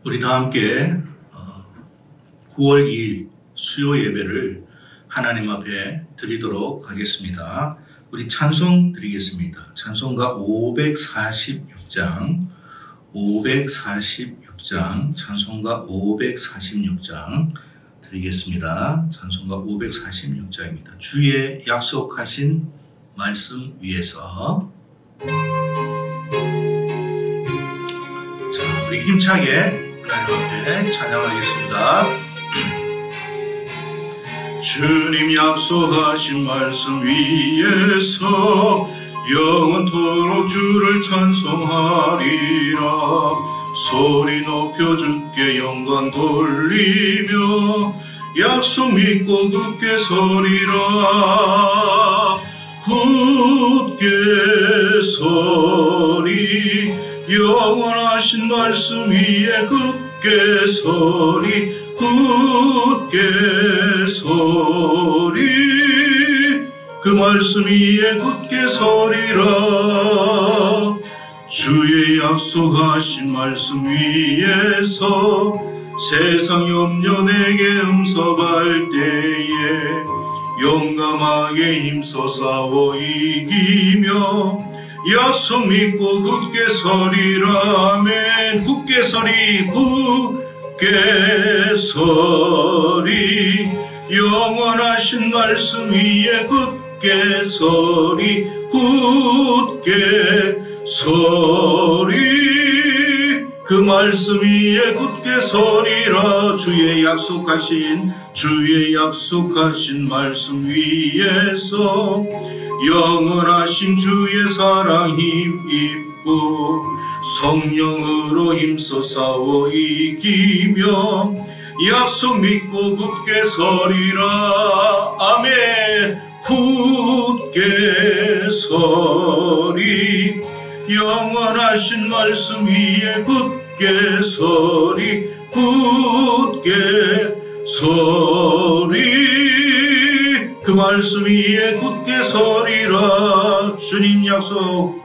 우리 다 함께 9월 2일 수요 예배를 하나님 앞에 드리도록 하겠습니다. 우리 찬송 드리겠습니다. 찬송가 546장, 찬송가 546장 드리겠습니다. 찬송가 546장입니다. 주의 약속하신 말씀 위에서. 자, 우리 힘차게 하나님 앞에 찬양하겠습니다. 주님 약속하신 말씀 위에서 영원토록 주를 찬송하리라. 소리 높여 주께 영광 돌리며 약속 믿고 굳게 서리라. 굳게 서리. 영원하신 말씀 위에 굳게 서리. 굳게 서리. 그 말씀 위에 굳게 서리라. 주의 약속하신 말씀 위에서 세상 염려 내게 음섭할 때에 용감하게 힘써 싸워 이기며 약속 믿고 굳게 서리라. 아멘. 굳게 서리. 굳게 서리. 영원하신 말씀 위에 굳게 서리. 굳게 서리. 그 말씀 위에 굳게 서리라. 주의 약속하신 말씀 위에서 영원하신 주의 사랑 힘입고 성령으로 힘써 싸워 이기며 약속 믿고 굳게 서리라. 아멘. 굳게 서리. 영원하신 말씀 위에 굳게 서리. 굳게 서리. 그 말씀 위에 굳게 서리라. 주님 약속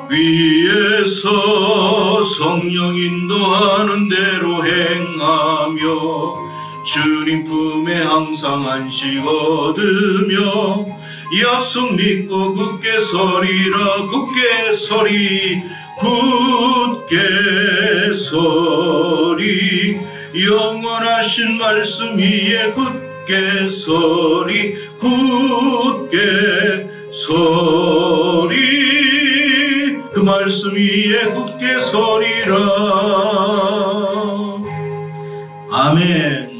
위에서 성령 인도하는 대로 행하며 주님 품에 항상 안식 얻으며 약속 믿고 굳게 서리라. 굳게 서리. 굳게 서리. 영원하신 말씀 위에 굳게 서리. 굳게 서리. 그 말씀 위에 굳게 서리라. 아멘.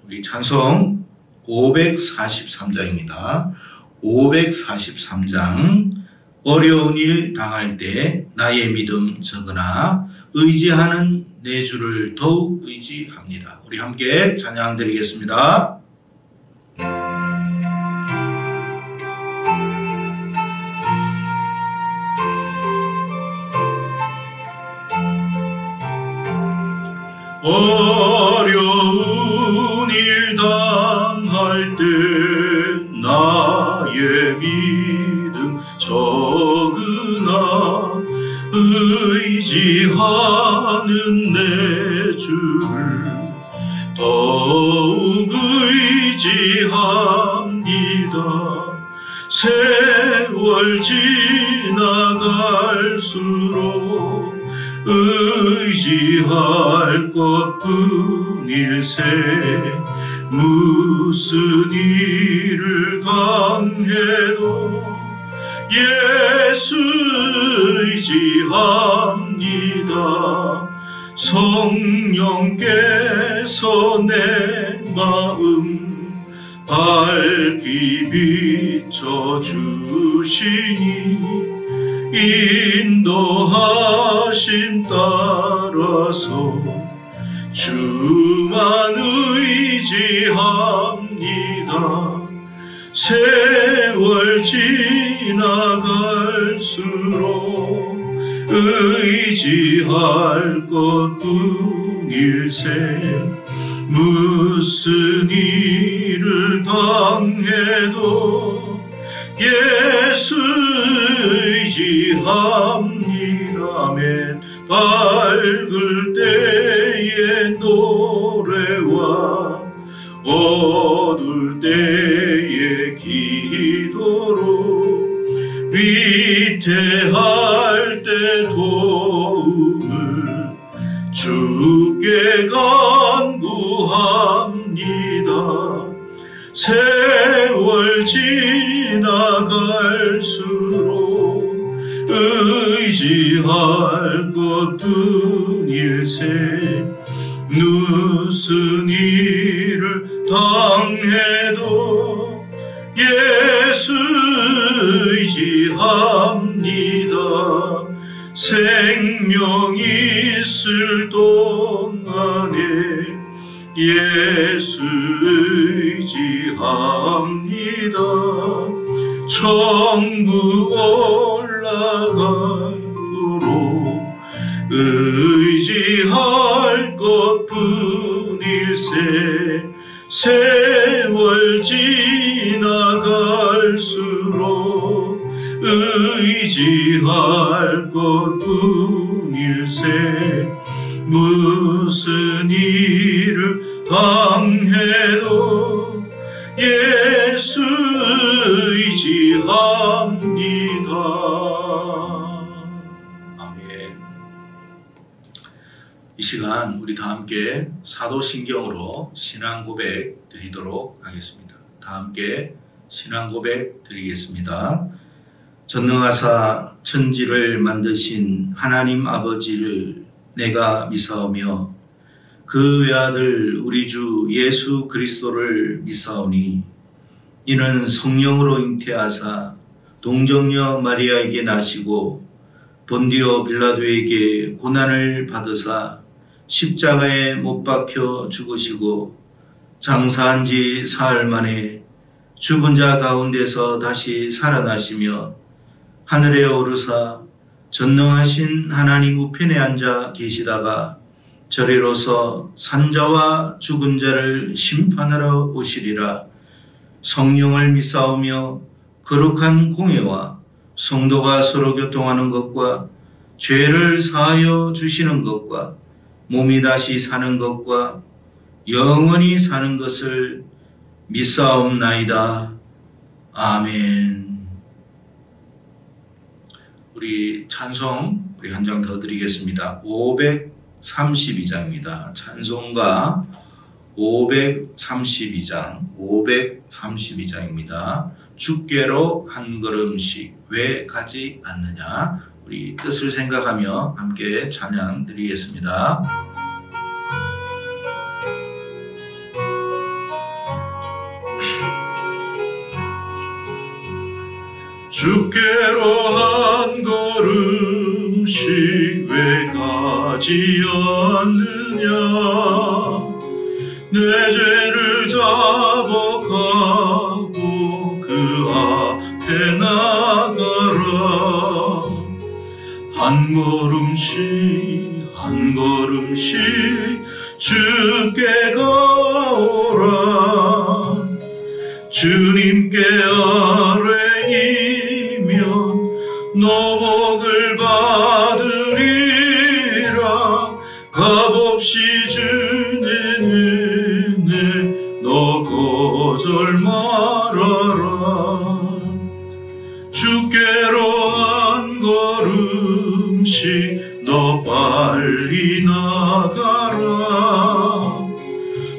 우리 찬송 543장입니다. 543장. 어려운 일 당할 때 나의 믿음 적으나 의지하는 내 주를 더욱 의지합니다. 우리 함께 찬양 드리겠습니다. 어려운 일 당할 때 나의 믿음 적으나 의지하는 내 주를 더욱 의지합니다. 세월 지나갈수록 의지할 것뿐일세. 무슨 일을 당해도 예수 의지합니다. 성령께서 내 마음 밝히 비춰주시니 인도하심 따라서 주만 의지합니다. 세월 지나갈수록 의지할 것뿐일세. 무슨 일을 당해도 예수 의지합니다. 아멘. 밝을 때의 노래와 어두울 때의 기도로 위태할 때 도움을 주께 간구합니다. 세월 지나갈수록 의지할 것뿐 일세 무슨 일을 당해도 예수 의지합니다. 생명 있을 동안에 예수 의지합니다. 천국 올라가도록 의지할 것뿐일세 세월 지나갈수록 의지할 것뿐일세 무슨 일을 당해도 예수 의지합니다. 아멘. 이 시간 우리 다 함께 사도신경으로 신앙 고백 드리도록 하겠습니다. 다 함께 신앙 고백 드리겠습니다. 전능하사 천지를 만드신 하나님 아버지를 내가 믿사오며 그 외아들 우리 주 예수 그리스도를 믿사오니 이는 성령으로 잉태하사 동정녀 마리아에게 나시고 본디오 빌라도에게 고난을 받으사 십자가에 못 박혀 죽으시고 장사한 지 사흘 만에 죽은 자 가운데서 다시 살아나시며 하늘에 오르사 전능하신 하나님 우편에 앉아 계시다가 저리로서 산자와 죽은 자를 심판하러 오시리라. 성령을 믿사오며 거룩한 공회와 성도가 서로 교통하는 것과 죄를 사하여 주시는 것과 몸이 다시 사는 것과 영원히 사는 것을 믿사옵나이다. 아멘. 우리 찬송 우리 한 장 더 드리겠습니다. 532장입니다. 찬송가 532장입니다. 주께로 한 걸음씩 왜 가지 않느냐. 우리 뜻을 생각하며 함께 찬양 드리겠습니다. 주께로 한 걸음씩 왜 가지 않느냐. 내 죄를 자복하고 그 앞에 나가라. 한 걸음씩 주께 가오라. 주님께 아뢰이면 너복을 받으리라. 값없이 주는 은혜 너 거절 말아라. 주께로 한 걸음씩 너 빨리 나가라.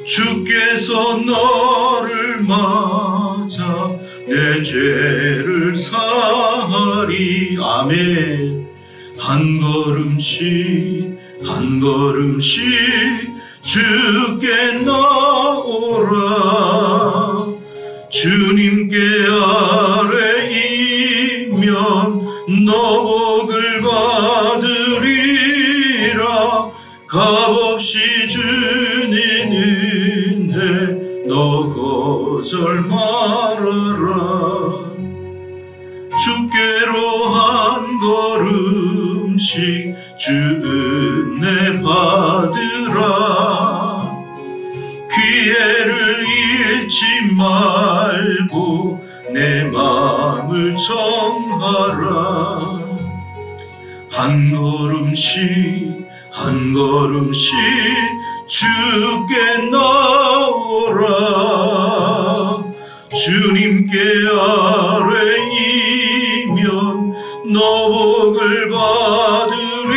주께서 너를 맞아 내 죄를 사하리. 아멘. 한 걸음씩 주께 나오라. 주님께 아뢰이면 너복을 받으리라. 값없이 주는 은혜 너 거절 말아라. 주께로 한 걸음씩 주 은혜 받으라. 기회를 잃지 말고 내 마음을 정하라. 한 걸음씩 한 걸음씩 주께 나오라. 주님께 아뢰이면 너복을 받으리라.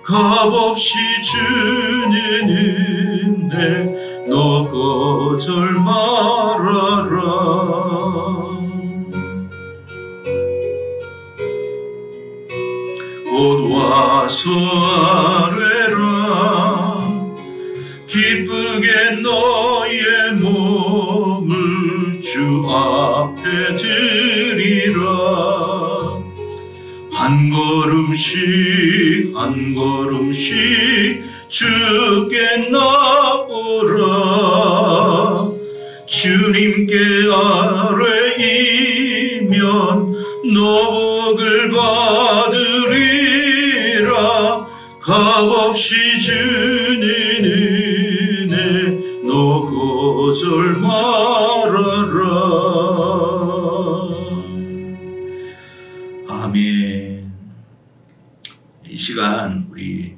값없이 주는 은혜 너 거절 말아라. 곧 와서 아뢰라. 기쁘게 너의 몸을 주 앞에 드리라. 한 걸음씩 한 걸음씩 주께 나오라. 주님께 아뢰이면 너복을 받으리라. 값없이 주는 은혜 너 거절 말아라. 아멘. 이 시간 우리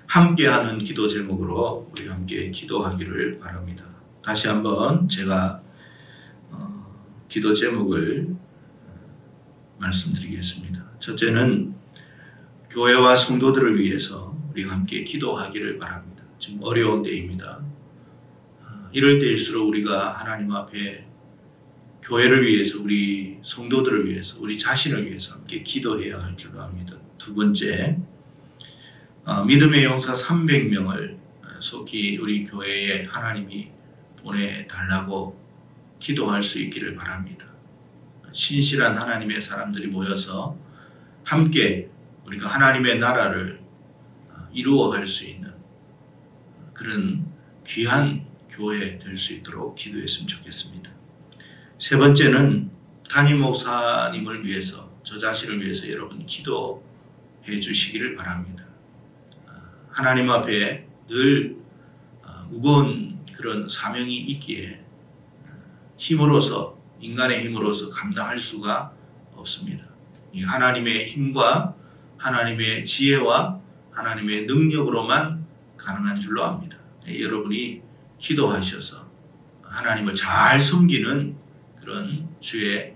함께하는 기도 제목으로 우리 함께 기도하기를 바랍니다. 다시 한번 제가 기도 제목을 말씀드리겠습니다. 첫째는 교회와 성도들을 위해서 우리가 함께 기도하기를 바랍니다. 지금 어려운 때입니다. 이럴 때일수록 우리가 하나님 앞에 교회를 위해서, 우리 성도들을 위해서, 우리 자신을 위해서 함께 기도해야 할 줄 압니다. 두 번째, 믿음의 용사 300명을 속히 우리 교회에 하나님이 보내달라고 기도할 수 있기를 바랍니다. 신실한 하나님의 사람들이 모여서 함께 우리가 하나님의 나라를 이루어갈 수 있는 그런 귀한 교회 될 수 있도록 기도했으면 좋겠습니다. 세 번째는 담임 목사님을 위해서, 저 자신을 위해서 여러분 기도해 주시기를 바랍니다. 하나님 앞에 늘 무거운 그런 사명이 있기에 힘으로서, 인간의 힘으로서 감당할 수가 없습니다. 이 하나님의 힘과 하나님의 지혜와 하나님의 능력으로만 가능한 줄로 압니다. 여러분이 기도하셔서 하나님을 잘 섬기는 그런 주의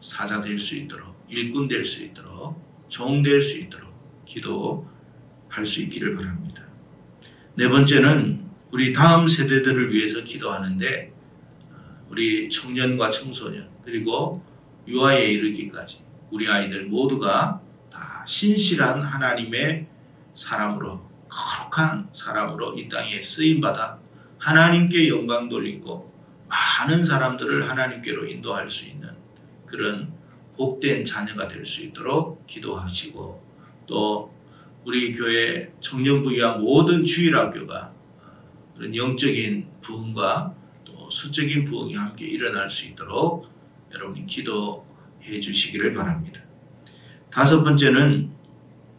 사자 될 수 있도록, 일꾼 될 수 있도록, 종 될 수 있도록 기도할 수 있기를 바랍니다. 네 번째는 우리 다음 세대들을 위해서 기도하는데, 우리 청년과 청소년 그리고 유아에 이르기까지 우리 아이들 모두가 다 신실한 하나님의 사람으로, 거룩한 사람으로 이 땅에 쓰임받아 하나님께 영광 돌리고 많은 사람들을 하나님께로 인도할 수 있는 그런 복된 자녀가 될 수 있도록 기도하시고, 또 우리 교회 청년부와 모든 주일학교가 그런 영적인 부흥과 또 수적인 부흥이 함께 일어날 수 있도록 여러분이 기도해 주시기를 바랍니다. 다섯 번째는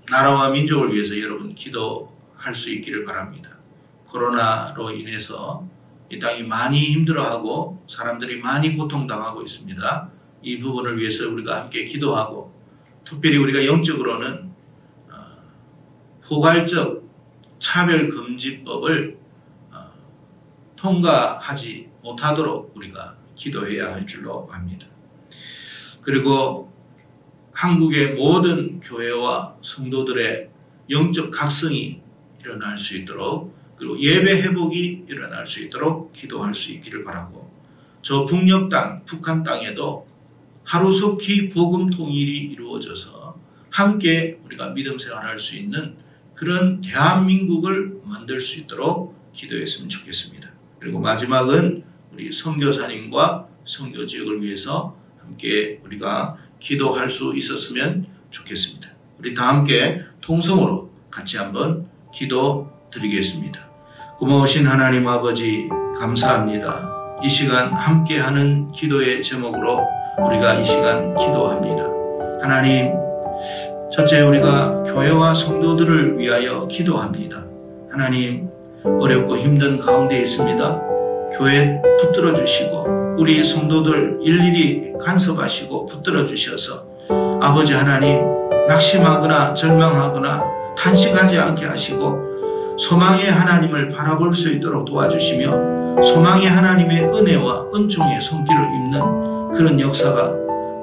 나라와 민족을 위해서 여러분 기도할 수 있기를 바랍니다. 코로나로 인해서 이 땅이 많이 힘들어하고 사람들이 많이 고통당하고 있습니다. 이 부분을 위해서 우리가 함께 기도하고, 특별히 우리가 영적으로는 포괄적 차별금지법을 통과하지 못하도록 우리가 기도해야 할 줄로 압니다. 그리고 한국의 모든 교회와 성도들의 영적 각성이 일어날 수 있도록, 그리고 예배 회복이 일어날 수 있도록 기도할 수 있기를 바라고, 저 북녘 땅, 북한 땅에도 하루속히 복음 통일이 이루어져서 함께 우리가 믿음 생활할 수 있는 그런 대한민국을 만들 수 있도록 기도했으면 좋겠습니다. 그리고 마지막은 우리 선교사님과 선교지역을 위해서 함께 우리가 기도할 수 있었으면 좋겠습니다. 우리 다 함께 통성으로 같이 한번 기도 드리겠습니다. 고마우신 하나님 아버지, 감사합니다. 이 시간 함께하는 기도의 제목으로 우리가 이 시간 기도합니다. 하나님, 첫째 우리가 교회와 성도들을 위하여 기도합니다. 하나님, 어렵고 힘든 가운데 있습니다. 교회 붙들어 주시고 우리 성도들 일일이 간섭하시고 붙들어 주셔서 아버지 하나님, 낙심하거나 절망하거나 탄식하지 않게 하시고 소망의 하나님을 바라볼 수 있도록 도와주시며 소망의 하나님의 은혜와 은총의 손길을 입는 그런 역사가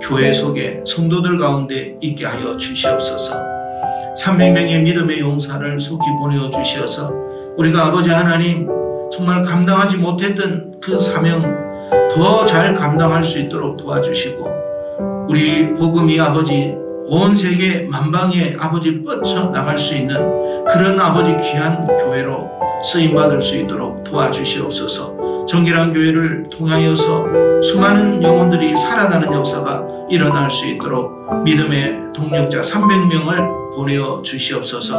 교회 속에 성도들 가운데 있게 하여 주시옵소서. 300명의 믿음의 용사를 속히 보내어 주시어서 우리가 아버지 하나님 정말 감당하지 못했던 그 사명 더 잘 감당할 수 있도록 도와주시고 우리 복음이 아버지 온 세계 만방에 아버지 뻗쳐나갈 수 있는 그런 아버지 귀한 교회로 쓰임받을 수 있도록 도와주시옵소서. 정결한 교회를 통하여서 수많은 영혼들이 살아나는 역사가 일어날 수 있도록 믿음의 동력자 300명을 보내어 주시옵소서.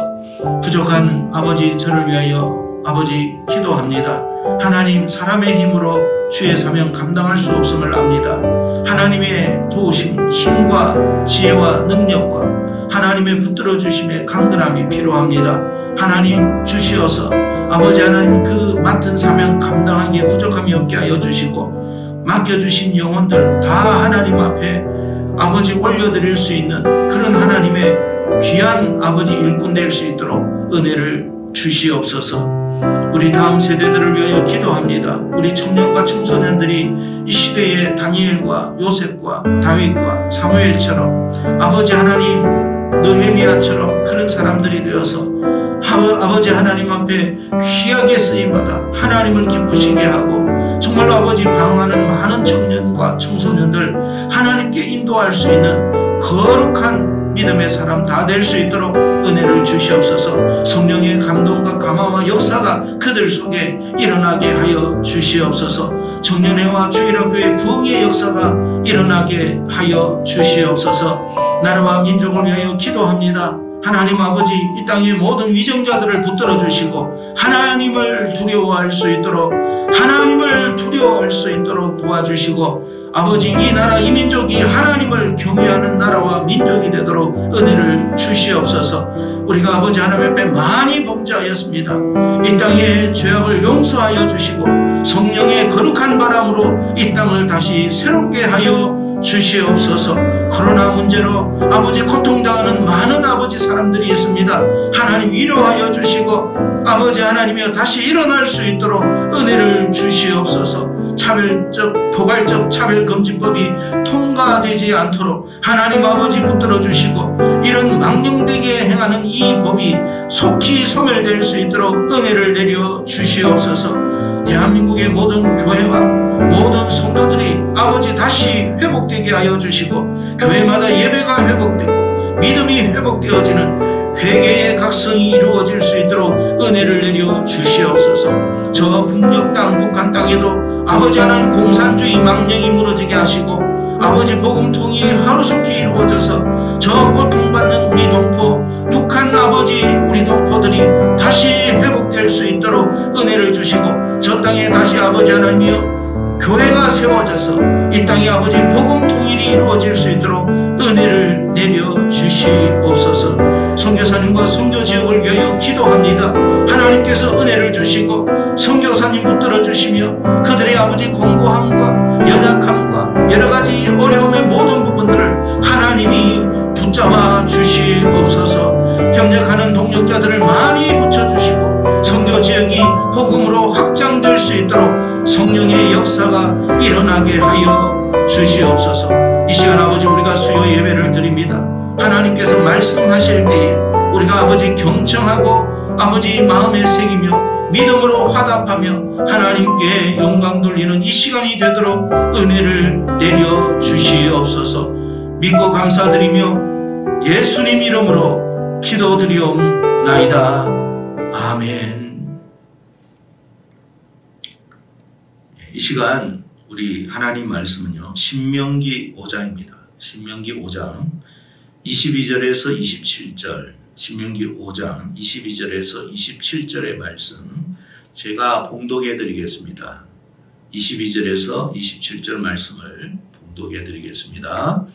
부족한 아버지 저를 위하여 아버지 기도합니다. 하나님 사람의 힘으로 주의 사명 감당할 수 없음을 압니다. 하나님의 도우심, 힘과 지혜와 능력과 하나님의 붙들어 주심의 강건함이 필요합니다. 하나님 주시어서 아버지 하나님 그 맡은 사명 감당하기에 부족함이 없게 하여 주시고 맡겨주신 영혼들 다 하나님 앞에 아버지 올려드릴 수 있는 그런 하나님의 귀한 아버지 일꾼 될 수 있도록 은혜를 주시옵소서. 우리 다음 세대들을 위하여 기도합니다. 우리 청년과 청소년들이 이 시대의 다니엘과 요셉과 다윗과 사무엘처럼 아버지 하나님 느헤미야처럼 그런 사람들이 되어서 아버지 하나님 앞에 귀하게 쓰임받아 하나님을 기쁘시게 하고 정말로 아버지 방황하는 많은 청년과 청소년들 하나님께 인도할 수 있는 거룩한 믿음의 사람 다 될 수 있도록 은혜를 주시옵소서. 성령의 감동과 감화와 역사가 그들 속에 일어나게 하여 주시옵소서. 청년회와 주일학교의 부흥의 역사가 일어나게 하여 주시옵소서. 나라와 민족을 위하여 기도합니다. 하나님 아버지 이 땅의 모든 위정자들을 붙들어 주시고 하나님을 두려워할 수 있도록 도와주시고 아버지 이 나라 이 민족이 하나님을 경외하는 나라와 민족이 되도록 은혜를 주시옵소서. 우리가 아버지 하나님 앞에 많이 범죄하였습니다. 이 땅의 죄악을 용서하여 주시고 성령의 거룩한 바람으로 이 땅을 다시 새롭게 하여 주시옵소서. 코로나 문제로 아버지 고통당하는 많은 아버지 사람들이 있습니다. 하나님 위로하여 주시고 아버지 하나님이여 다시 일어날 수 있도록 은혜를 주시옵소서. 차별적 포괄적 차별금지법이 통과되지 않도록 하나님 아버지 붙들어 주시고 이런 망령되게 행하는 이 법이 속히 소멸될 수 있도록 은혜를 내려 주시옵소서. 대한민국의 모든 교회와 모든 성도들이 아버지 다시 회복되게 하여 주시고 교회마다 예배가 회복되고 믿음이 회복되어지는 회개의 각성이 이루어질 수 있도록 은혜를 내려 주시옵소서. 저 북녘 땅 북한 땅에도 아버지 하나님 공산주의 망령이 무너지게 하시고 아버지 복음 통일이 하루속히 이루어져서 저 고통받는 우리 동포 북한 아버지 우리 동포들이 다시 회복될 수 있도록 은혜를 주시고 저 땅에 다시 아버지 하나님이여 교회가 세워져서 이 땅에 아버지 복음 통일이 이루어질 수 있도록 은혜를 내려 주시옵소서. 선교사님과 선교지역을 위하여 기도합니다. 하나님께서 은혜를 주시고 선교사님 붙들어 주시며 그들의 아버지 공고함과 연약함과 여러가지 어려움의 모든 부분들을 하나님이 붙잡아 주시옵소서. 협력하는 동력자들을 많이 붙여주시고 선교지역이 복음으로 확장될 수 있도록 성령의 역사가 일어나게 하여 주시옵소서. 이 시간 아버지 우리가 수요 예배를 드립니다. 하나님께서 말씀하실 때에 우리가 아버지 경청하고 아버지 마음에 새기며 믿음으로 화답하며 하나님께 영광 돌리는 이 시간이 되도록 은혜를 내려 주시옵소서. 믿고 감사드리며 예수님 이름으로 기도드리옵나이다. 아멘. 이 시간 우리 하나님 말씀은요 신명기 5장입니다. 신명기 5장 22절에서 27절, 신명기 5장 22절에서 27절의 말씀 제가 봉독해 드리겠습니다. 22절에서 27절 말씀을 봉독해 드리겠습니다.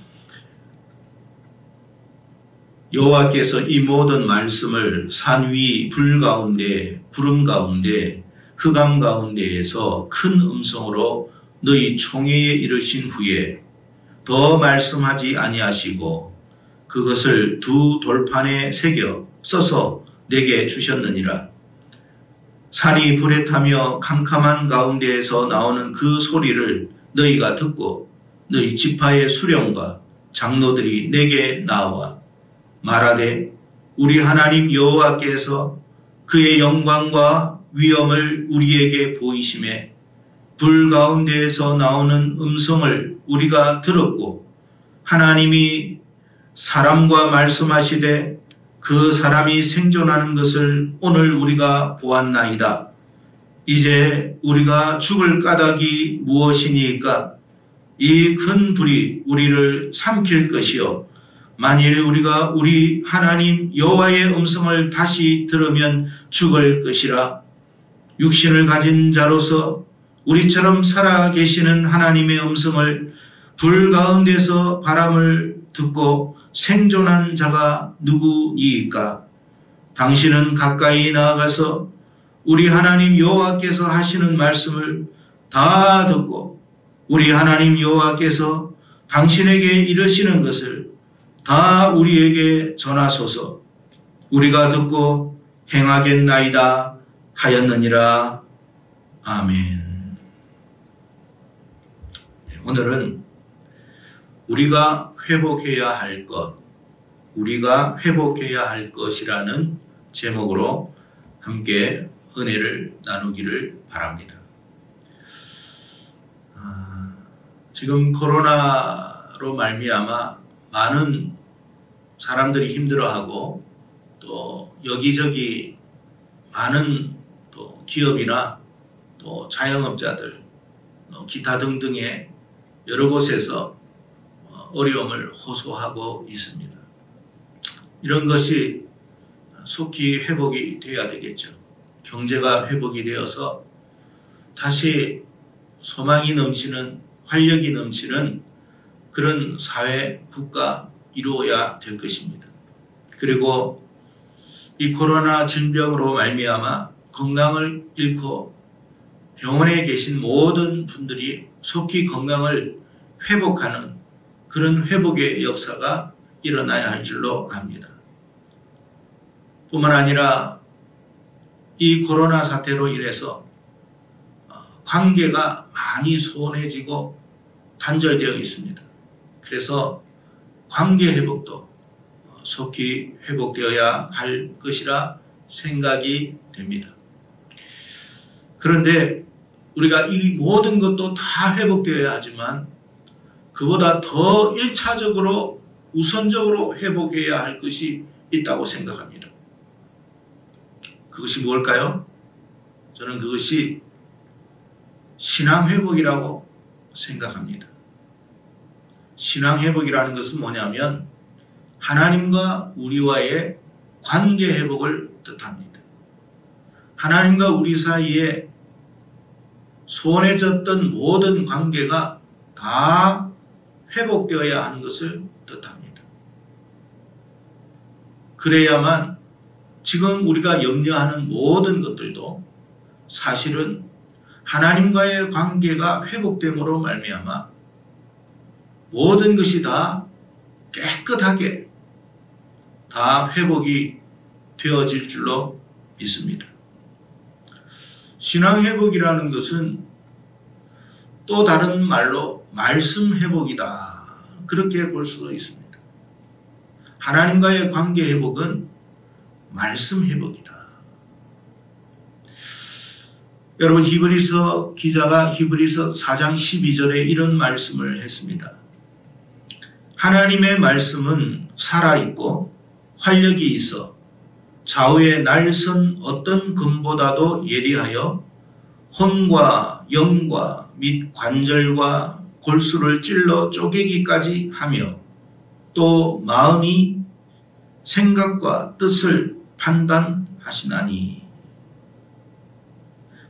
여호와께서 이 모든 말씀을 산 위 불 가운데 구름 가운데 흑암 가운데에서 큰 음성으로 너희 총회에 이르신 후에 더 말씀하지 아니하시고 그것을 두 돌판에 새겨 써서 내게 주셨느니라. 산이 불에 타며 캄캄한 가운데에서 나오는 그 소리를 너희가 듣고 너희 지파의 수령과 장로들이 내게 나와 말하되 우리 하나님 여호와께서 그의 영광과 위엄을 우리에게 보이심에 불 가운데에서 나오는 음성을 우리가 들었고 하나님이 사람과 말씀하시되 그 사람이 생존하는 것을 오늘 우리가 보았나이다. 이제 우리가 죽을 까닭이 무엇이니까? 이 큰 불이 우리를 삼킬 것이요 만일 우리가 우리 하나님 여호와의 음성을 다시 들으면 죽을 것이라. 육신을 가진 자로서 우리처럼 살아계시는 하나님의 음성을 불 가운데서 바람을 듣고 생존한 자가 누구이까? 당신은 가까이 나아가서 우리 하나님 여호와께서 하시는 말씀을 다 듣고 우리 하나님 여호와께서 당신에게 이르시는 것을 다 우리에게 전하소서. 우리가 듣고 행하겠나이다 하였느니라. 아멘. 오늘은 우리가 회복해야 할 것, 우리가 회복해야 할 것이라는 제목으로 함께 은혜를 나누기를 바랍니다. 지금 코로나로 말미암아 많은 사람들이 힘들어하고 또 여기저기 많은 또 기업이나 또 자영업자들, 기타 등등의 여러 곳에서 어려움을 호소하고 있습니다. 이런 것이 속히 회복이 되어야 되겠죠. 경제가 회복이 되어서 다시 소망이 넘치는, 활력이 넘치는 그런 사회, 국가 이루어야 될 것입니다. 그리고 이 코로나 질병으로 말미암아 건강을 잃고 병원에 계신 모든 분들이 속히 건강을 회복하는 그런 회복의 역사가 일어나야 할 줄로 압니다. 뿐만 아니라 이 코로나 사태로 인해서 관계가 많이 소원해지고 단절되어 있습니다. 그래서 관계 회복도 속히 회복되어야 할 것이라 생각이 됩니다. 그런데 우리가 이 모든 것도 다 회복되어야 하지만 그보다 더 1차적으로 우선적으로 회복해야 할 것이 있다고 생각합니다. 그것이 무엇일까요? 저는 그것이 신앙회복이라고 생각합니다. 신앙회복이라는 것은 뭐냐면 하나님과 우리와의 관계회복을 뜻합니다. 하나님과 우리 사이에 소원해졌던 모든 관계가 다 회복되어야 하는 것을 뜻합니다. 그래야만 지금 우리가 염려하는 모든 것들도 사실은 하나님과의 관계가 회복됨으로 말미암아 모든 것이 다 깨끗하게 다 회복이 되어질 줄로 믿습니다. 신앙회복이라는 것은 또 다른 말로 말씀회복이다. 그렇게 볼 수도 있습니다. 하나님과의 관계회복은 말씀회복이다. 여러분, 히브리서 기자가 히브리서 4장 12절에 이런 말씀을 했습니다. 하나님의 말씀은 살아있고 활력이 있어 좌우에 날선 어떤 금보다도 예리하여 혼과 영과 및 관절과 골수를 찔러 쪼개기까지 하며 또 마음이 생각과 뜻을 판단하시나니.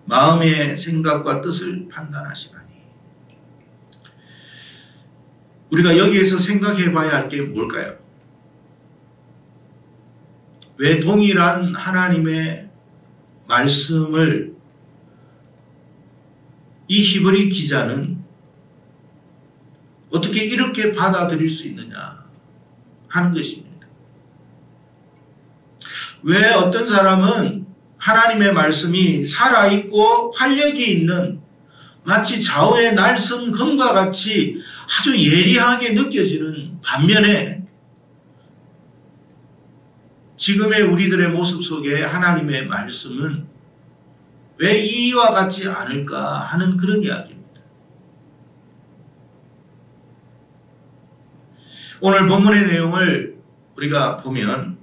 마음의 생각과 뜻을 판단하시나니. 우리가 여기에서 생각해 봐야 할 게 뭘까요? 왜 동일한 하나님의 말씀을 이 히브리 기자는 어떻게 이렇게 받아들일 수 있느냐 하는 것입니다. 왜 어떤 사람은 하나님의 말씀이 살아있고 활력이 있는 마치 좌우의 날선 검과 같이 아주 예리하게 느껴지는 반면에 지금의 우리들의 모습 속에 하나님의 말씀은 왜 이와 같지 않을까 하는 그런 이야기입니다. 오늘 본문의 내용을 우리가 보면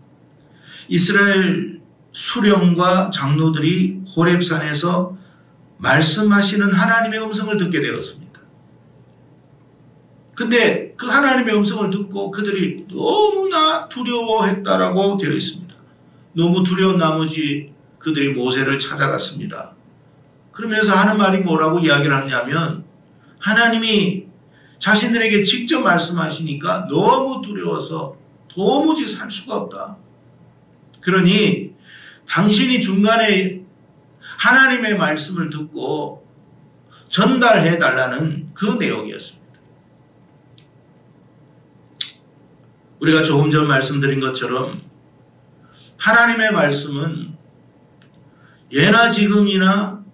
이스라엘 수령과 장로들이 호렙산에서 말씀하시는 하나님의 음성을 듣게 되었습니다. 근데 그 하나님의 음성을 듣고 그들이 너무나 두려워했다라고 되어 있습니다. 너무 두려운 나머지 그들이 모세를 찾아갔습니다. 그러면서 하는 말이 뭐라고 이야기를 하냐면 하나님이 자신들에게 직접 말씀하시니까 너무 두려워서 도무지 살 수가 없다. 그러니 당신이 중간에 하나님의 말씀을 듣고 전달해 달라는 그 내용이었습니다. 우리가 조금 전 말씀드린 것처럼 하나님의 말씀은 예나 지금이나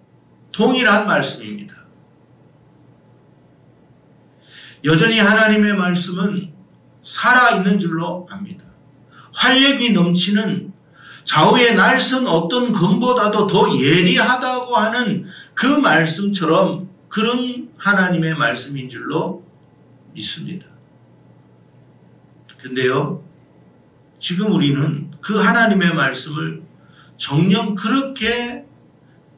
동일한 말씀입니다. 여전히 하나님의 말씀은 살아있는 줄로 압니다. 활력이 넘치는 좌우의 날선 어떤 검보다도 더 예리하다고 하는 그 말씀처럼 그런 하나님의 말씀인 줄로 믿습니다. 근데요, 지금 우리는 그 하나님의 말씀을 정녕 그렇게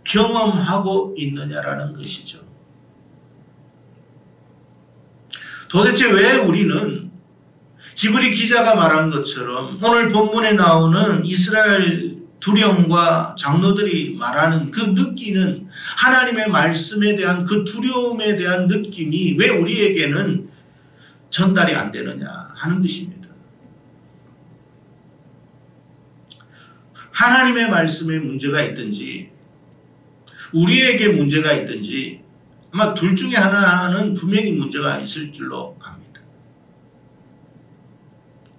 경험하고 있느냐라는 것이죠. 도대체 왜 우리는 히브리 기자가 말한 것처럼 오늘 본문에 나오는 이스라엘 두령과 장로들이 말하는 그 느끼는 하나님의 말씀에 대한 그 두려움에 대한 느낌이 왜 우리에게는 전달이 안 되느냐 하는 것입니다. 하나님의 말씀에 문제가 있든지 우리에게 문제가 있든지 아마 둘 중에 하나는 분명히 문제가 있을 줄로 압니다.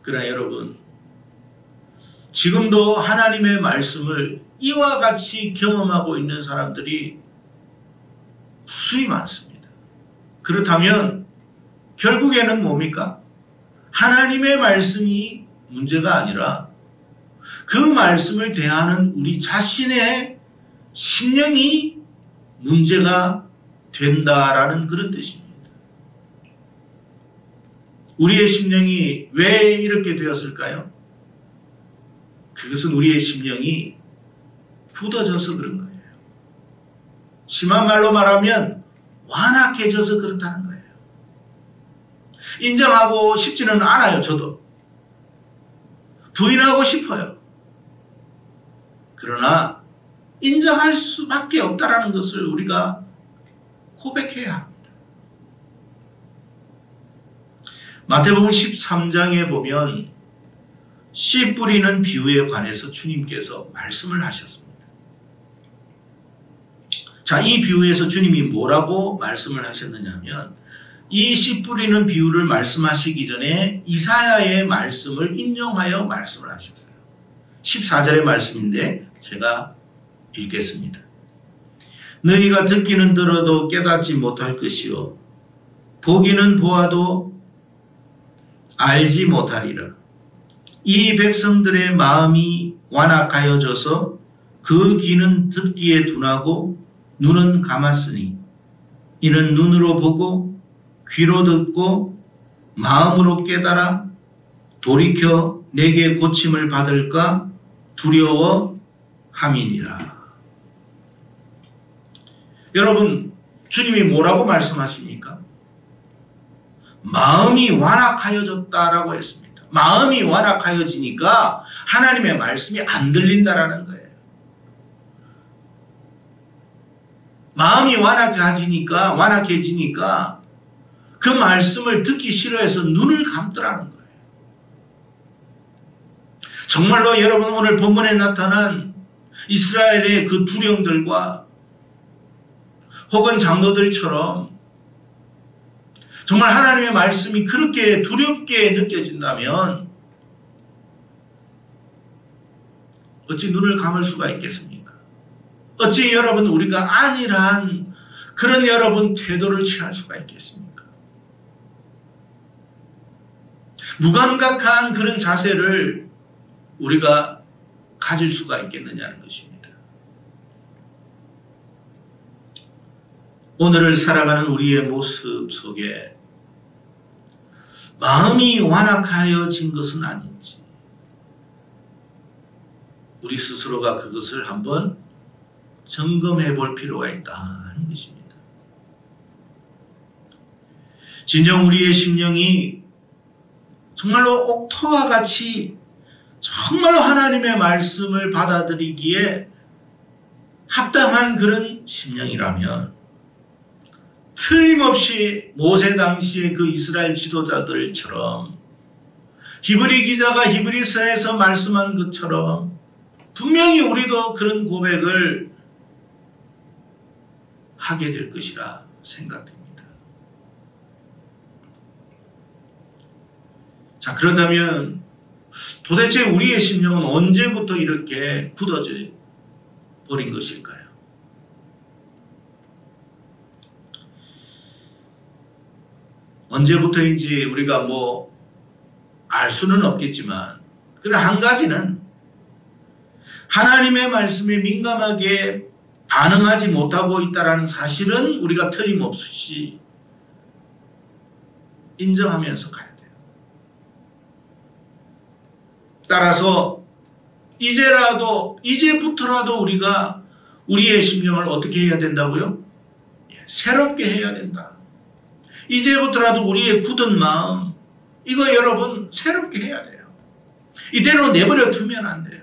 그러나 여러분, 지금도 하나님의 말씀을 이와 같이 경험하고 있는 사람들이 무수히 많습니다. 그렇다면 결국에는 뭡니까? 하나님의 말씀이 문제가 아니라 그 말씀을 대하는 우리 자신의 심령이 문제가 된다라는 그런 뜻입니다. 우리의 심령이 왜 이렇게 되었을까요? 그것은 우리의 심령이 굳어져서 그런 거예요. 심한 말로 말하면 완악해져서 그렇다는 거예요. 인정하고 싶지는 않아요. 저도. 부인하고 싶어요. 그러나 인정할 수밖에 없다는 것을 우리가 고백해야 합니다. 마태복음 13장에 보면 씨 뿌리는 비유에 관해서 주님께서 말씀을 하셨습니다. 자, 이 비유에서 주님이 뭐라고 말씀을 하셨느냐면 이 씨 뿌리는 비유를 말씀하시기 전에 이사야의 말씀을 인용하여 말씀을 하셨어요. 14절의 말씀인데 제가 읽겠습니다. 너희가 듣기는 들어도 깨닫지 못할 것이요 보기는 보아도 알지 못하리라. 이 백성들의 마음이 완악하여져서 그 귀는 듣기에 둔하고 눈은 감았으니 이는 눈으로 보고 귀로 듣고 마음으로 깨달아 돌이켜 내게 고침을 받을까 두려워함이니라. 여러분, 주님이 뭐라고 말씀하십니까? 마음이 완악하여졌다라고 했습니다. 마음이 완악하여지니까 하나님의 말씀이 안 들린다라는 거예요. 마음이 완악해지니까 그 말씀을 듣기 싫어해서 눈을 감더라는 거예요. 정말로 여러분, 오늘 본문에 나타난 이스라엘의 그 두령들과 혹은 장로들처럼 정말 하나님의 말씀이 그렇게 두렵게 느껴진다면 어찌 눈을 감을 수가 있겠습니까? 어찌 여러분 우리가 안일한 그런 여러분 태도를 취할 수가 있겠습니까? 무감각한 그런 자세를 우리가 가질 수가 있겠느냐는 것입니다. 오늘을 살아가는 우리의 모습 속에 마음이 완악하여진 것은 아닌지 우리 스스로가 그것을 한번 점검해 볼 필요가 있다는 것입니다. 진정 우리의 심령이 정말로 옥토와 같이 정말로 하나님의 말씀을 받아들이기에 합당한 그런 심령이라면 틀림없이 모세 당시의 그 이스라엘 지도자들처럼 히브리 기자가 히브리서에서 말씀한 것처럼 분명히 우리도 그런 고백을 하게 될 것이라 생각됩니다. 자, 그렇다면 도대체 우리의 심령은 언제부터 이렇게 굳어져 버린 것일까요? 언제부터인지 우리가 알 수는 없겠지만, 그러나 한 가지는 하나님의 말씀에 민감하게 반응하지 못하고 있다는 사실은 우리가 틀림없이 인정하면서 가야 돼요. 따라서 이제부터라도 우리가 우리의 심령을 어떻게 해야 된다고요? 새롭게 해야 된다. 이제부터라도 우리의 굳은 마음, 이거 여러분 새롭게 해야 돼요. 이대로 내버려 두면 안 돼요.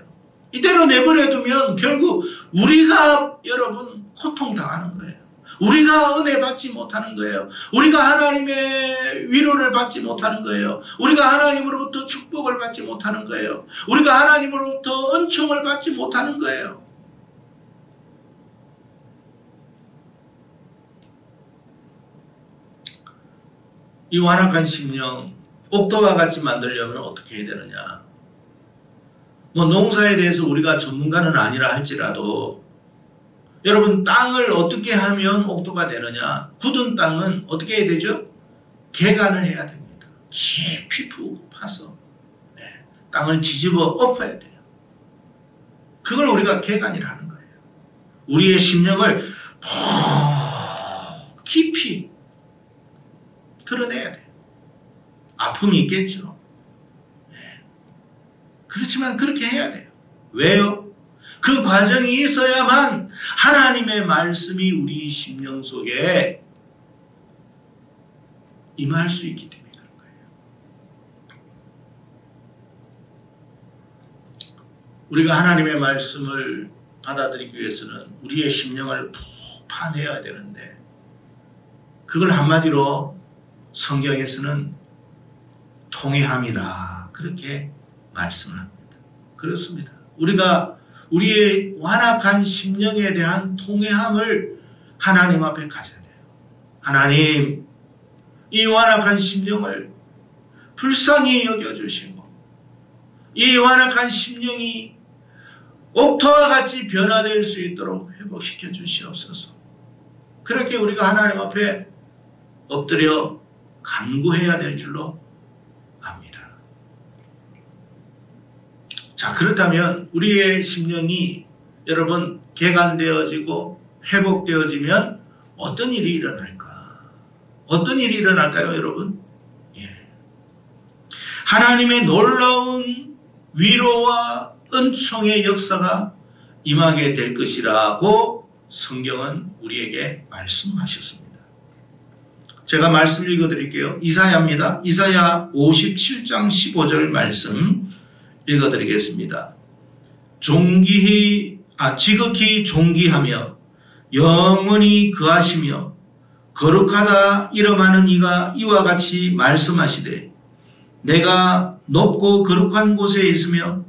이대로 내버려 두면 결국 우리가 여러분 고통당하는 거예요. 우리가 은혜 받지 못하는 거예요. 우리가 하나님의 위로를 받지 못하는 거예요. 우리가 하나님으로부터 축복을 받지 못하는 거예요. 우리가 하나님으로부터 은총을 받지 못하는 거예요. 이 완악한 심령, 옥토와 같이 만들려면 어떻게 해야 되느냐? 농사에 대해서 우리가 전문가는 아니라 할지라도 여러분 땅을 어떻게 하면 옥토가 되느냐? 굳은 땅은 어떻게 해야 되죠? 개간을 해야 됩니다. 깊이 푹 파서 땅을 뒤집어 엎어야 돼요. 그걸 우리가 개간이라 하는 거예요. 우리의 심령을 깊이 드러내야 돼요. 아픔이 있겠죠. 그렇지만 그렇게 해야 돼요. 왜요? 그 과정이 있어야만 하나님의 말씀이 우리 심령 속에 임할 수 있기 때문에 그런 거예요. 우리가 하나님의 말씀을 받아들이기 위해서는 우리의 심령을 푹 파내야 되는데, 그걸 한마디로 성경에서는 통회함이다, 그렇게 말씀을 합니다. 그렇습니다. 우리가 우리의 완악한 심령에 대한 통회함을 하나님 앞에 가져야 돼요. 하나님, 이 완악한 심령을 불쌍히 여겨주시고 이 완악한 심령이 옥토와 같이 변화될 수 있도록 회복시켜 주시옵소서. 그렇게 우리가 하나님 앞에 엎드려 간구해야 될 줄로 압니다. 자, 그렇다면 우리의 심령이 여러분 개간되어지고 회복되어지면 어떤 일이 일어날까? 어떤 일이 일어날까요, 여러분? 하나님의 놀라운 위로와 은총의 역사가 임하게 될 것이라고 성경은 우리에게 말씀하셨습니다. 제가 말씀 읽어드릴게요. 이사야입니다. 이사야 57장 15절 말씀 읽어드리겠습니다. 지극히 존귀하며 영원히 거하시며 거룩하다 이름하는 이가 이와 같이 말씀하시되, 내가 높고 거룩한 곳에 있으며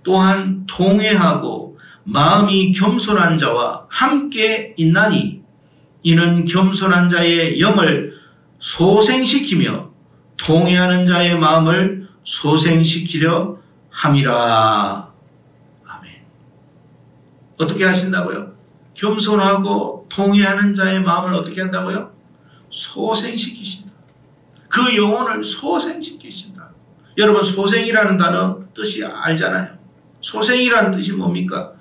또한 통회하고 마음이 겸손한 자와 함께 있나니, 이는 겸손한 자의 영을 소생시키며 통회하는 자의 마음을 소생시키려 함이라. 아멘. 어떻게 하신다고요? 겸손하고 통회하는 자의 마음을 어떻게 한다고요? 소생시키신다. 그 영혼을 소생시키신다. 여러분, 소생이라는 단어 뜻이 알잖아요. 소생이라는 뜻이 뭡니까?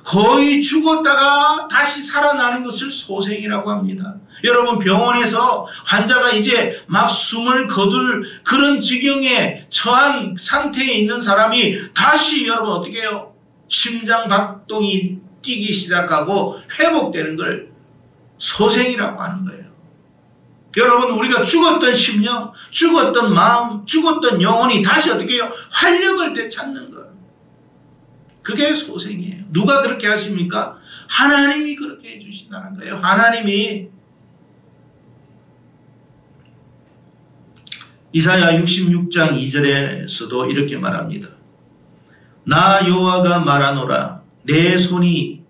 거의 죽었다가 다시 살아나는 것을 소생이라고 합니다. 여러분, 병원에서 환자가 이제 막 숨을 거둘 그런 지경에 처한 상태에 있는 사람이 다시 여러분 어떻게 해요? 심장 박동이 뛰기 시작하고 회복되는 걸 소생이라고 하는 거예요. 여러분, 우리가 죽었던 심령, 죽었던 마음, 죽었던 영혼이 다시 어떻게 해요? 활력을 되찾는 것. 그게 소생이에요. 누가 그렇게 하십니까? 하나님이 그렇게 해주신다는 거예요. 하나님이. 이사야 66장 2절에서도 이렇게 말합니다. 나 여호와가 말하노라. 내 손이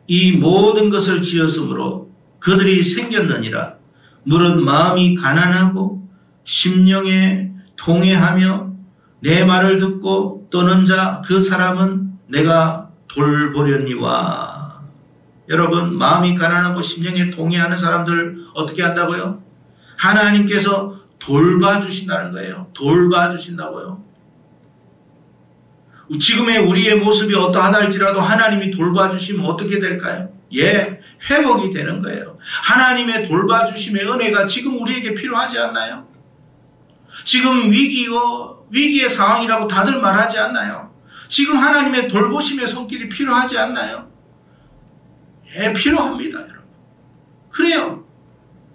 이 모든 것을 지었으므로 그들이 생겼느니라. 무릇 마음이 가난하고 심령에 통회하며 내 말을 듣고 떠는 자 그 사람은 내가 돌보려니와. 여러분, 마음이 가난하고 심령에 통회하는 사람들 어떻게 한다고요? 하나님께서 돌봐주신다는 거예요. 돌봐주신다고요. 지금의 우리의 모습이 어떠하다 할지라도 하나님이 돌봐주시면 어떻게 될까요? 예, 회복이 되는 거예요. 하나님의 돌봐주심의 은혜가 지금 우리에게 필요하지 않나요? 지금 위기의 상황이라고 다들 말하지 않나요? 지금 하나님의 돌보심의 손길이 필요하지 않나요? 예, 필요합니다, 여러분. 그래요.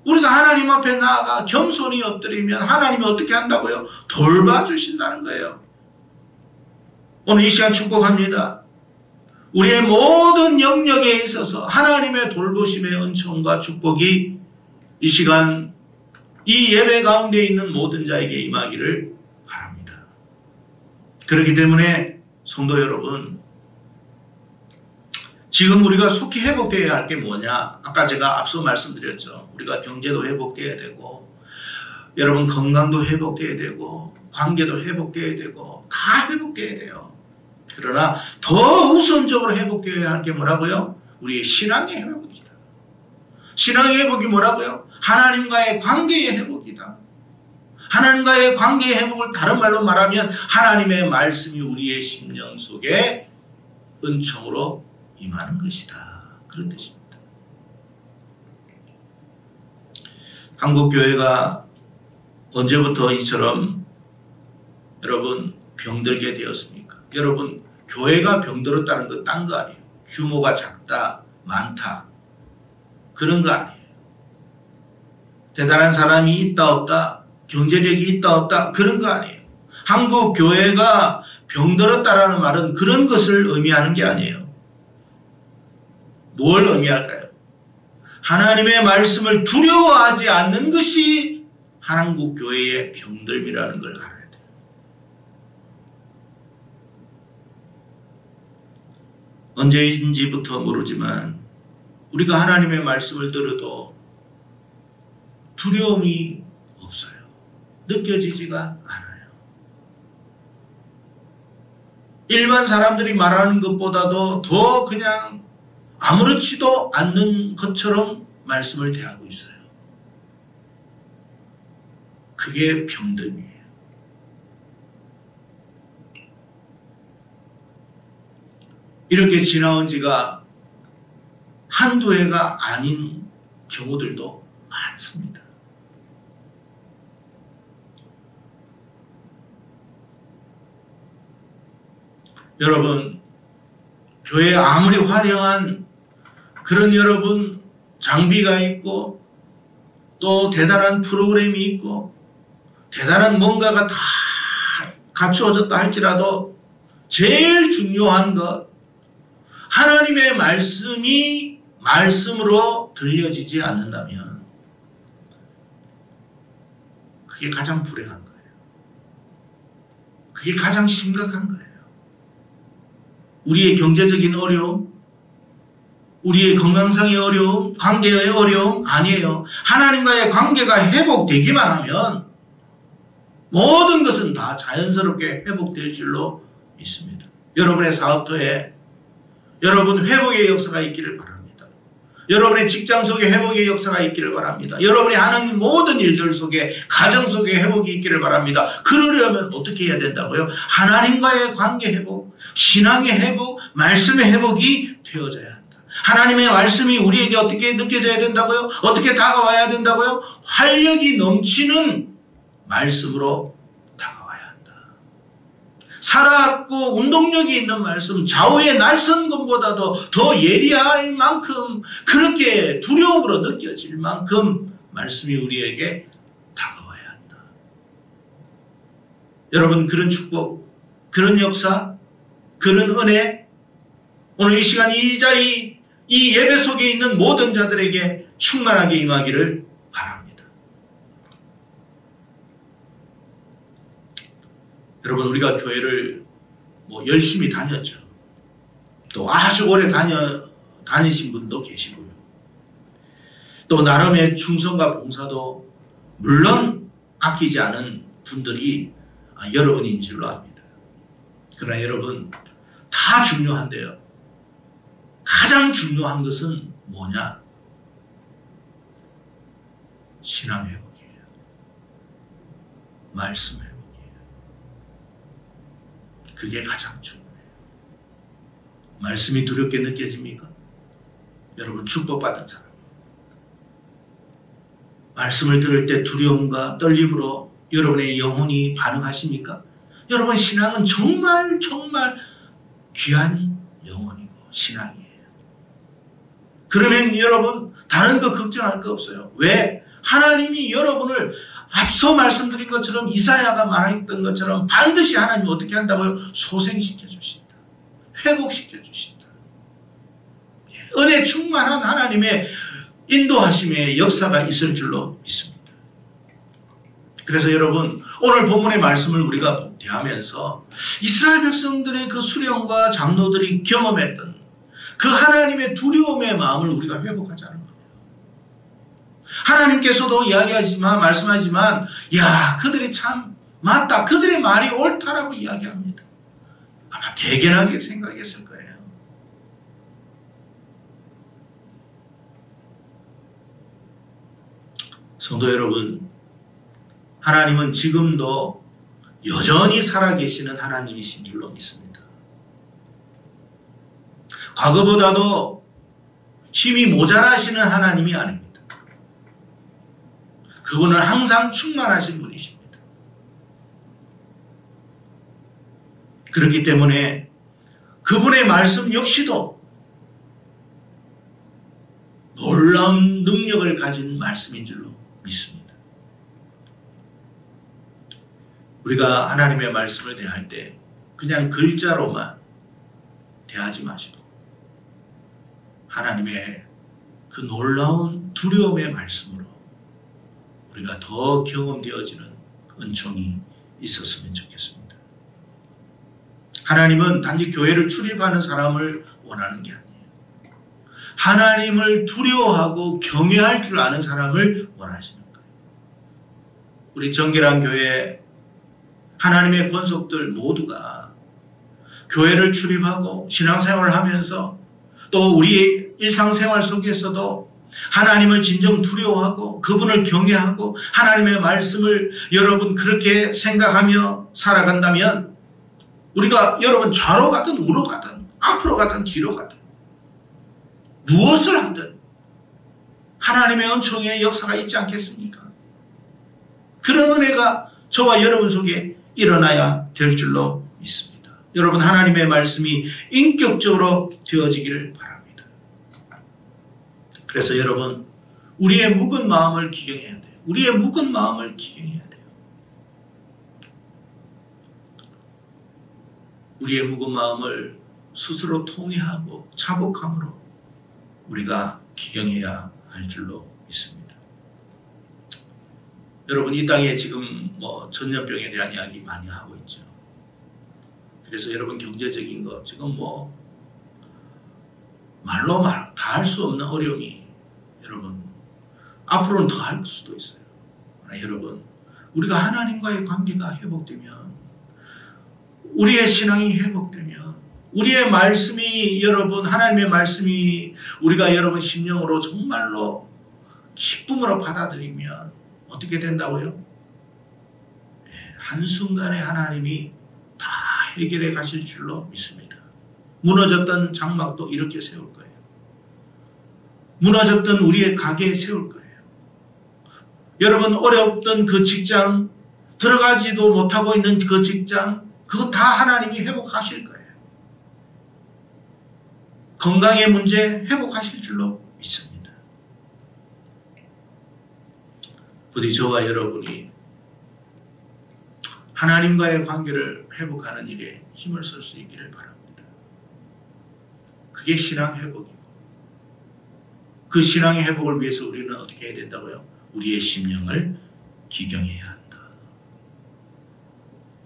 우리가 하나님 앞에 나아가 겸손히 엎드리면 하나님이 어떻게 한다고요? 돌봐주신다는 거예요. 오늘 이 시간 축복합니다. 우리의 모든 영역에 있어서 하나님의 돌보심의 은총과 축복이 이 시간 이 예배 가운데 있는 모든 자에게 임하기를 바랍니다. 그렇기 때문에 성도 여러분, 지금 우리가 속히 회복되어야 할 게 뭐냐? 아까 제가 앞서 말씀드렸죠. 우리가 경제도 회복되어야 되고, 여러분 건강도 회복되어야 되고, 관계도 회복되어야 되고, 다 회복되어야 돼요. 그러나 더 우선적으로 회복되어야 할 게 뭐라고요? 우리의 신앙의 회복이다. 신앙의 회복이 뭐라고요? 하나님과의 관계의 회복이다. 하나님과의 관계의 회복을 다른 말로 말하면 하나님의 말씀이 우리의 심령 속에 은총으로 임하는 것이다. 그런 뜻입니다. 한국교회가 언제부터 이처럼 여러분 병들게 되었습니까? 여러분, 교회가 병들었다는 건 딴 거 아니에요. 규모가 작다, 많다, 그런 거 아니에요. 대단한 사람이 있다 없다, 경제력이 있다 없다, 그런 거 아니에요. 한국 교회가 병들었다라는 말은 그런 것을 의미하는 게 아니에요. 뭘 의미할까요? 하나님의 말씀을 두려워하지 않는 것이 한국 교회의 병듦이라는 걸 알아야 돼요. 언제인지부터 모르지만 우리가 하나님의 말씀을 들어도 두려움이 없어요. 느껴지지가 않아요. 일반 사람들이 말하는 것보다도 더 그냥 아무렇지도 않는 것처럼 말씀을 대하고 있어요. 그게 병듦이에요. 이렇게 지나온 지가 한두 해가 아닌 경우들도 많습니다. 여러분, 교회에 아무리 화려한 그런 여러분 장비가 있고 또 대단한 프로그램이 있고 대단한 뭔가가 다 갖추어졌다 할지라도 제일 중요한 것, 하나님의 말씀이 말씀으로 들려지지 않는다면 그게 가장 불행한 거예요. 그게 가장 심각한 거예요. 우리의 경제적인 어려움, 우리의 건강상의 어려움, 관계의 어려움 아니에요. 하나님과의 관계가 회복되기만 하면 모든 것은 다 자연스럽게 회복될 줄로 믿습니다. 여러분의 사업터에 여러분 회복의 역사가 있기를 바랍니다. 여러분의 직장 속에 회복의 역사가 있기를 바랍니다. 여러분이 하는 모든 일들 속에 가정 속에 회복이 있기를 바랍니다. 그러려면 어떻게 해야 된다고요? 하나님과의 관계 회복, 신앙의 회복, 말씀의 회복이 되어져야 한다. 하나님의 말씀이 우리에게 어떻게 느껴져야 된다고요? 어떻게 다가와야 된다고요? 활력이 넘치는 말씀으로 다가와야 한다. 살아있고 운동력이 있는 말씀, 좌우의 날선검보다도 더 예리할 만큼 그렇게 두려움으로 느껴질 만큼 말씀이 우리에게 다가와야 한다. 여러분, 그런 축복, 그런 역사, 그런 은혜, 오늘 이 시간 이 자리, 이 예배 속에 있는 모든 자들에게 충만하게 임하기를 바랍니다. 여러분, 우리가 교회를 열심히 다녔죠. 또 아주 오래 다니신 분도 계시고요. 또 나름의 충성과 봉사도 물론 아끼지 않은 분들이 여러분인 줄로 압니다. 그러나 여러분, 다 중요한데요. 가장 중요한 것은 뭐냐? 신앙 회복이에요. 말씀 회복이에요. 그게 가장 중요해요. 말씀이 두렵게 느껴집니까? 여러분, 축복받은 사람. 말씀을 들을 때 두려움과 떨림으로 여러분의 영혼이 반응하십니까? 여러분, 신앙은 정말 귀한 영혼이고 신앙이에요. 그러면 여러분, 다른 거 걱정할 거 없어요. 왜? 하나님이 여러분을 앞서 말씀드린 것처럼, 이사야가 말했던 것처럼 반드시 하나님이 어떻게 한다고요? 소생시켜 주신다. 회복시켜 주신다. 은혜 충만한 하나님의 인도하심의 역사가 있을 줄로 믿습니다. 그래서 여러분, 오늘 본문의 말씀을 우리가 대하면서 이스라엘 백성들의 그 수령과 장로들이 경험했던 그 하나님의 두려움의 마음을 우리가 회복하자는 거예요. 하나님께서도 이야기하지만, 말씀하지만, 야, 그들이 참 맞다, 그들의 말이 옳다라고 이야기합니다. 아마 대견하게 생각했을 거예요. 성도 여러분, 하나님은 지금도 여전히 살아계시는 하나님이신 줄로 믿습니다. 과거보다도 힘이 모자라시는 하나님이 아닙니다. 그분은 항상 충만하신 분이십니다. 그렇기 때문에 그분의 말씀 역시도 놀라운 능력을 가진 말씀인 줄로 믿습니다. 우리가 하나님의 말씀을 대할 때 그냥 글자로만 대하지 마시고 하나님의 그 놀라운 두려움의 말씀으로 우리가 더 경험되어지는 은총이 있었으면 좋겠습니다. 하나님은 단지 교회를 출입하는 사람을 원하는 게 아니에요. 하나님을 두려워하고 경외할 줄 아는 사람을 원하시는 거예요. 우리 정결한 교회 하나님의 권속들 모두가 교회를 출입하고 신앙생활을 하면서 또 우리의 일상생활 속에서도 하나님을 진정 두려워하고 그분을 경외하고 하나님의 말씀을 여러분 그렇게 생각하며 살아간다면 우리가 여러분 좌로 가든 우로 가든 앞으로 가든 뒤로 가든 무엇을 하든 하나님의 은총의 역사가 있지 않겠습니까? 그런 은혜가 저와 여러분 속에 일어나야 될 줄로 믿습니다. 여러분, 하나님의 말씀이 인격적으로 되어지기를 바랍니다. 그래서 여러분, 우리의 묵은 마음을 기경해야 돼요. 우리의 묵은 마음을 기경해야 돼요. 우리의 묵은 마음을 스스로 통회하고 자복함으로 우리가 기경해야 할 줄로 믿습니다. 여러분, 이 땅에 지금 전염병에 대한 이야기 많이 하고 있죠. 그래서 여러분, 경제적인 거 지금 말로 다 할 수 없는 어려움이 여러분 앞으로는 더 할 수도 있어요. 그러나 여러분, 우리가 하나님과의 관계가 회복되면, 우리의 신앙이 회복되면, 우리의 말씀이 여러분, 하나님의 말씀이 우리가 여러분 심령으로 정말로 기쁨으로 받아들이면 어떻게 된다고요? 한순간에 하나님이 다 해결해 가실 줄로 믿습니다. 무너졌던 장막도 이렇게 세울 거예요. 무너졌던 우리의 가게에 세울 거예요. 여러분 어려웠던 그 직장, 들어가지도 못하고 있는 그 직장, 그거 다 하나님이 회복하실 거예요. 건강의 문제 회복하실 줄로 믿습니다. 부디 저와 여러분이 하나님과의 관계를 회복하는 일에 힘을 쓸 수 있기를 바랍니다. 그게 신앙 회복이고, 그 신앙의 회복을 위해서 우리는 어떻게 해야 된다고요? 우리의 심령을 기경해야 한다.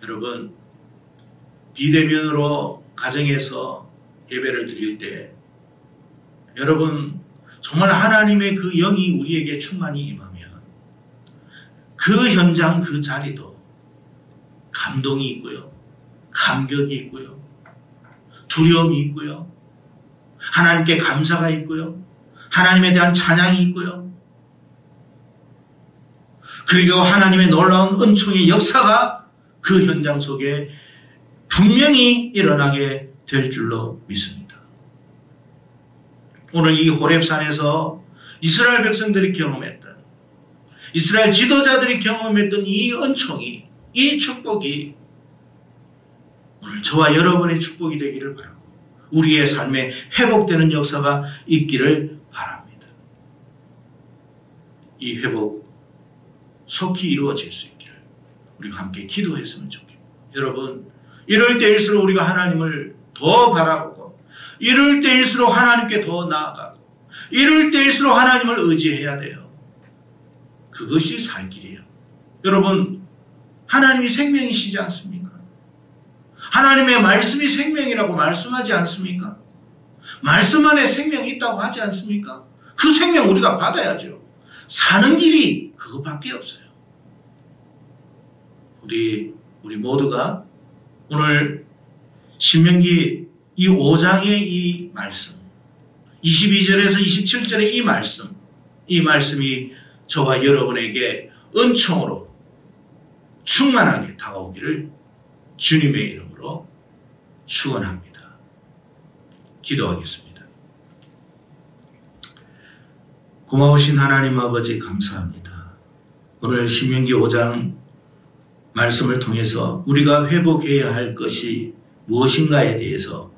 여러분, 비대면으로 가정에서 예배를 드릴 때 여러분 정말 하나님의 그 영이 우리에게 충만히 임하면 그 현장 그 자리도 감동이 있고요, 감격이 있고요, 두려움이 있고요, 하나님께 감사가 있고요, 하나님에 대한 찬양이 있고요, 그리고 하나님의 놀라운 은총의 역사가 그 현장 속에 분명히 일어나게 될 줄로 믿습니다. 오늘 이 호렙산에서 이스라엘 백성들이 경험했던, 이스라엘 지도자들이 경험했던 이 은총이, 이 축복이 오늘 저와 여러분의 축복이 되기를 바라고 우리의 삶에 회복되는 역사가 있기를 바랍니다. 이 회복 속히 이루어질 수 있기를 우리가 함께 기도했으면 좋겠습니다. 여러분, 이럴 때일수록 우리가 하나님을 더 바라보고, 이럴 때일수록 하나님께 더 나아가고, 이럴 때일수록 하나님을 의지해야 돼요. 그것이 살 길이에요. 여러분, 하나님이 생명이시지 않습니까? 하나님의 말씀이 생명이라고 말씀하지 않습니까? 말씀 안에 생명이 있다고 하지 않습니까? 그 생명 우리가 받아야죠. 사는 길이 그것밖에 없어요. 우리 모두가 오늘 신명기 이 5장의 이 말씀, 22절에서 27절의 이 말씀이 저와 여러분에게 은총으로 충만하게 다가오기를 주님의 이름으로 축원합니다. 기도하겠습니다. 고마우신 하나님 아버지 감사합니다. 오늘 신명기 5장 말씀을 통해서 우리가 회복해야 할 것이 무엇인가에 대해서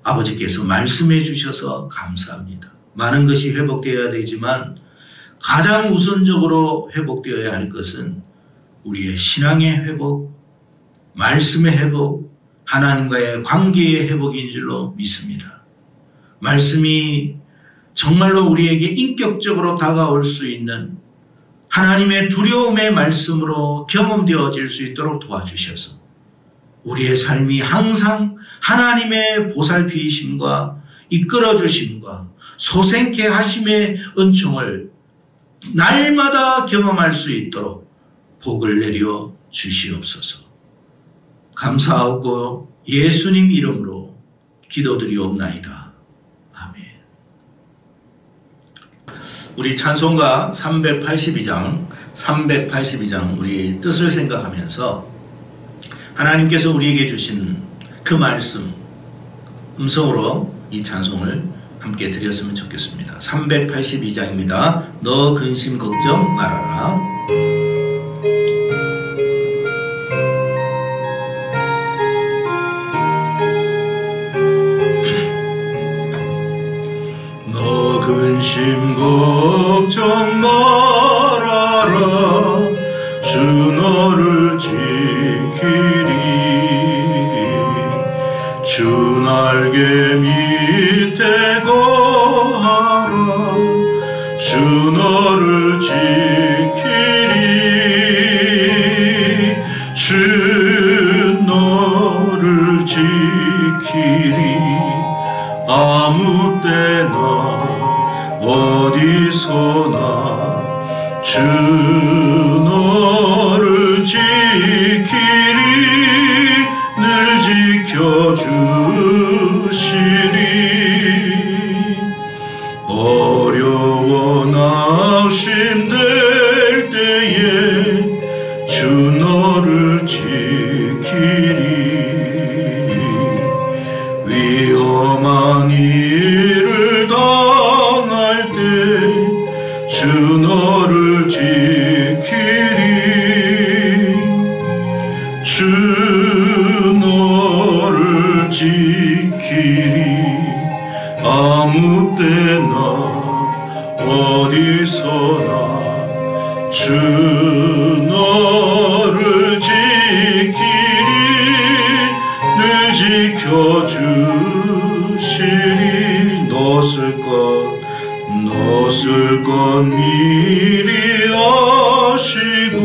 아버지께서 말씀해 주셔서 감사합니다. 많은 것이 회복되어야 되지만 가장 우선적으로 회복되어야 할 것은 우리의 신앙의 회복, 말씀의 회복, 하나님과의 관계의 회복인 줄로 믿습니다. 말씀이 정말로 우리에게 인격적으로 다가올 수 있는 하나님의 두려움의 말씀으로 경험되어질 수 있도록 도와주셔서 우리의 삶이 항상 하나님의 보살피심과 이끌어주심과 소생케 하심의 은총을 날마다 경험할 수 있도록 복을 내려 주시옵소서. 감사하고 예수님 이름으로 기도드리옵나이다. 아멘. 우리 찬송가 382장 우리 뜻을 생각하면서 하나님께서 우리에게 주신 그 말씀 음성으로 이 찬송을 함께 드렸으면 좋겠습니다. 382장입니다. 너 근심 걱정 말아라. 너 근심 걱정 말아라. 주 너를 지키리. 주 날개 밑에 거하라. 주 너를 지키리. 주 너를 지키리. 아무 때나 어디서나 주 너를 지키리. 늘 지켜주 어려워 낙심될 때에 주 너를 지키리. 위험한 일을 당할 때 주 너를 지키리. 주 너를 지키리. 아무 때나 어디서나 주 너를 지키리. 늘 지켜주시리. 넣었을 것 미리 아시고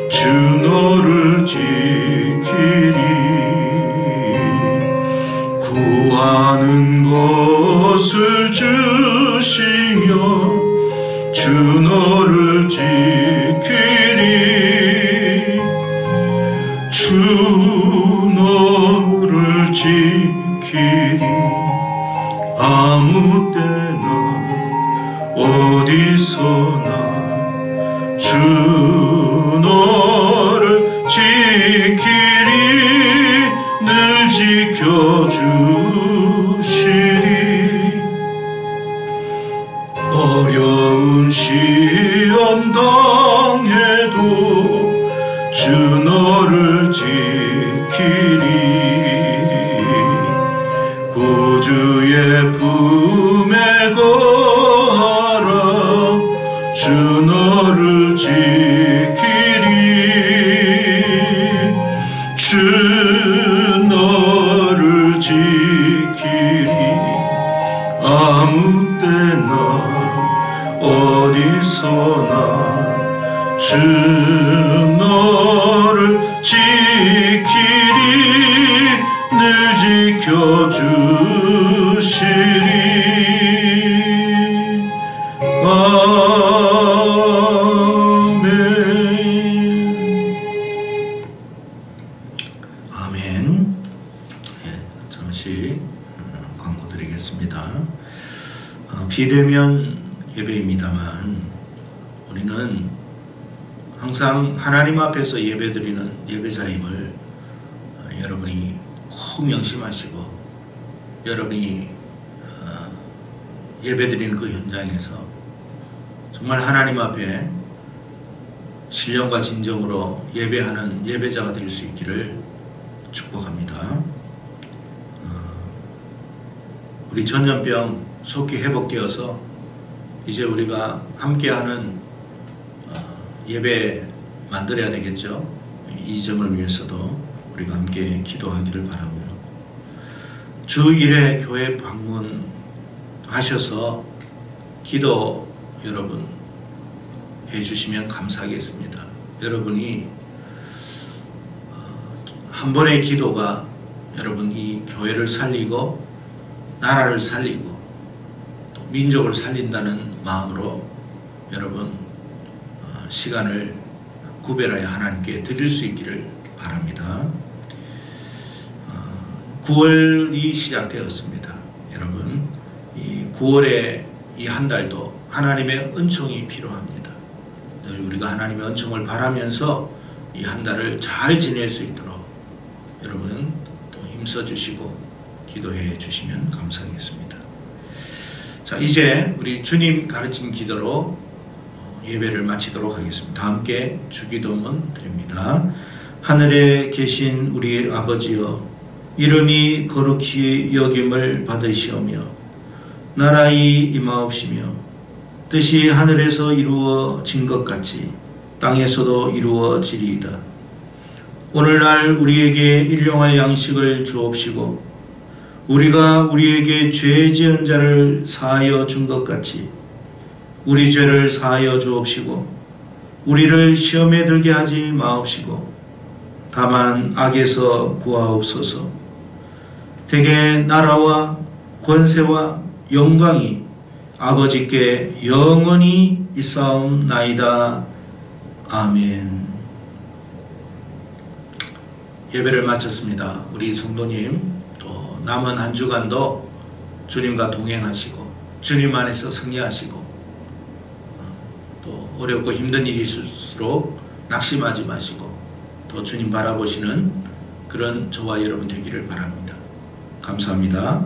주 너를 지키리. 구하는 것을 주시며 주 너를 지키리. 주 너를 지키리. 아무 때나 어디서나 주 너를 지키리. 늘 지켜주시리. 어려운 시험 당해도 주 너를 지키리. 구주의 품에 거하라. 주 너를 지키리. 주 너를 지키리. 아무 때나 어디서나 주 너를 지키리. 늘 지켜주시리. 아멘. 아멘. 잠시 광고 드리겠습니다. 비대면 예배입니다만 우리는 항상 하나님 앞에서 예배드리는 예배자임을 여러분이 꼭 명심하시고, 여러분이 예배드리는 그 현장에서 정말 하나님 앞에 신령과 진정으로 예배하는 예배자가 될 수 있기를 축복합니다. 우리 전염병 속히 회복되어서 이제 우리가 함께하는 예배 만들어야 되겠죠. 이 점을 위해서도 우리가 함께 기도하기를 바라고요. 주 1회 교회 방문하셔서 기도 여러분 해주시면 감사하겠습니다. 여러분이 한 번의 기도가 여러분 이 교회를 살리고 나라를 살리고 또 민족을 살린다는 마음으로 여러분 시간을 구별하여 하나님께 드릴 수 있기를 바랍니다. 9월이 시작되었습니다. 여러분 이 9월에 이 한 달도 하나님의 은총이 필요합니다. 늘 우리가 하나님의 은총을 바라면서 이 한 달을 잘 지낼 수 있도록 여러분은 또 힘써 주시고 기도해 주시면 감사하겠습니다. 자, 이제 우리 주님 가르친 기도로 예배를 마치도록 하겠습니다. 다 함께 주기도문 드립니다. 하늘에 계신 우리 아버지여, 이름이 거룩히 여김을 받으시오며 나라의 임하옵시며 뜻이 하늘에서 이루어진 것 같이 땅에서도 이루어지리이다. 오늘날 우리에게 일용할 양식을 주옵시고 우리가 우리에게 죄 지은 자를 사하여 준 것 같이 우리 죄를 사하여 주옵시고 우리를 시험에 들게 하지 마옵시고 다만 악에서 구하옵소서. 대개 나라와 권세와 영광이 아버지께 영원히 있사옵나이다. 아멘. 예배를 마쳤습니다. 우리 성도님 또 남은 한 주간도 주님과 동행하시고 주님 안에서 승리하시고 또 어렵고 힘든 일이 있을수록 낙심하지 마시고 또 주님 바라보시는 그런 저와 여러분 되기를 바랍니다. 감사합니다.